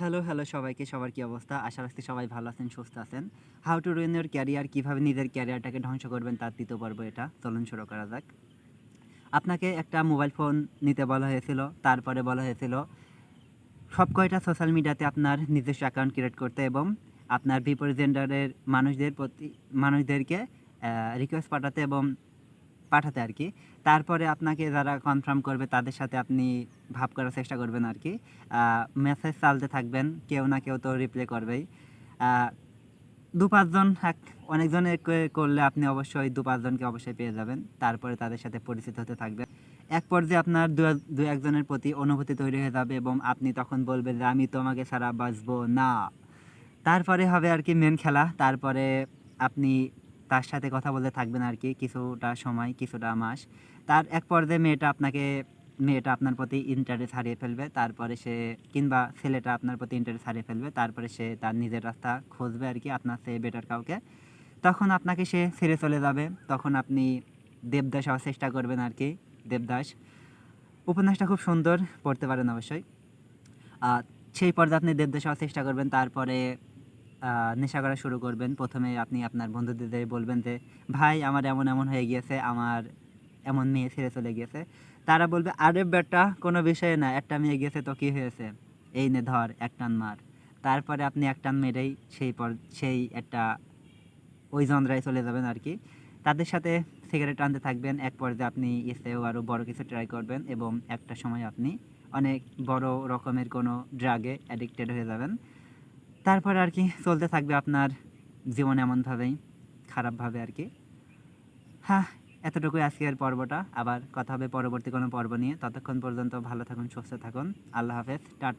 Hello সবাইকে। সবার কি অবস্থা? আশা রাখছি সবাই ভালো আছেন, সুস্থ আছেন। How to ruin your career, কিভাবে নিজের ক্যারিয়ারটাকে ধ্বংস করবেন তার ৩য় পর্ব এটা। চলুন শুরু করা যাক। আপনাকে একটা মোবাইল ফোন নিতে বলা হয়েছিল। তারপরে বলা হয়েছিল সব কয়টা সোশ্যাল মিডিয়াতে আপনার নিজস্ব অ্যাকাউন্ট ক্রিয়েট করতে এবং আপনার বিপরীত জেন্ডারের মানুষদেরকে রিকোয়েস্ট পাঠাতে এবং পাঠাতে আরকি। তারপরে আপনাকে যারা কনফার্ম করবে তাদের সাথে আপনি ভাব করার চেষ্টা করবেন আরকি। মেসেজ চালাতে থাকবেন। কেউ না কেউ তো রিপ্লাই করবেই। আ ২-৫ জন অনেকজনের করলে আপনি অবশ্যই ২-৫ জনকে অবশ্যই পেয়ে যাবেন। তারপরে তাদের সাথে পরিচিত হতে থাকবেন। এক পর্যায়ে আপনার ২-১ জনের প্রতি অনুভূতি তৈরি হয়ে যাবে এবং আপনি তখন বলবেন যে, "আমি তোমাকে ছাড়া বাঁচবো না।" তারপরে হবে আরকি মেইন খেলা। তারপরে আপনি তার সাথে কথা বলতে থাকবেন আরকি কিছুটা সময়, কিছুটা মাস। তার এক পর্যায়ে মেয়েটা আপনার প্রতি ইন্টারেস্ট হারিয়ে ফেলবে। তারপরে সে কিংবা ছেলেটা আপনার প্রতি ইন্টারেস্ট হারিয়ে ফেলবে। তারপরে সে তার নিজের রাস্তা খুঁজবে আরকি আপনার চেয়ে বেটার কাউকে। তখন আপনাকে সে ছেড়ে চলে যাবে। তখন আপনি দেবদাস হওয়ার চেষ্টা করবেন আরকি। দেবদাস। উপন্যাসটা খুব সুন্দর, পড়তে পারেন অবশ্যই। আ সেই পর্যায়ে আপনি দেবদাস হওয়ার চেষ্টা করবেন। তারপরে আ নেশা করা শুরু করবেন। ১ম এ আপনি আপনার বন্ধুদের বলবেন যে, "ভাই আমার এমন হয়ে গিয়েছে, আমার এমন মেয়ে ছেড়ে চলে গিয়েছে।" তারা বলবে, "আরে বেটা কোনো বিষয় না। একটা মেয়ে গেছে তো কি হয়েছে? এই নে ধর এক টান মার।" তারপরে আপনি এক টান মেরেই সেই একটা ওই জনরায় চলে যাবেন আরকি। তাদের সাথে সিগারেট টানতে থাকবেন। এক পর্যায়ে আপনি এর চেয়েও আরো বড় কিছু ট্রাই করবেন এবং একটা সময় আপনি অনেক বড় রকমের কোনো ড্রাগে অ্যাডিক্টেড হয়ে যাবেন। তারপরে আরকি চলতে থাকবে আপনার জীবন এমনভাবেই, খারাপভাবে আরকি। এতটুকুই আজকের পর্বটা। আবার কথা হবে পরবর্তী কোনো পর্ব নিয়ে। ততক্ষণ পর্যন্ত ভালো থাকুন, সুস্থ থাকুন। আল্লাহ হাফেজ। টাটা।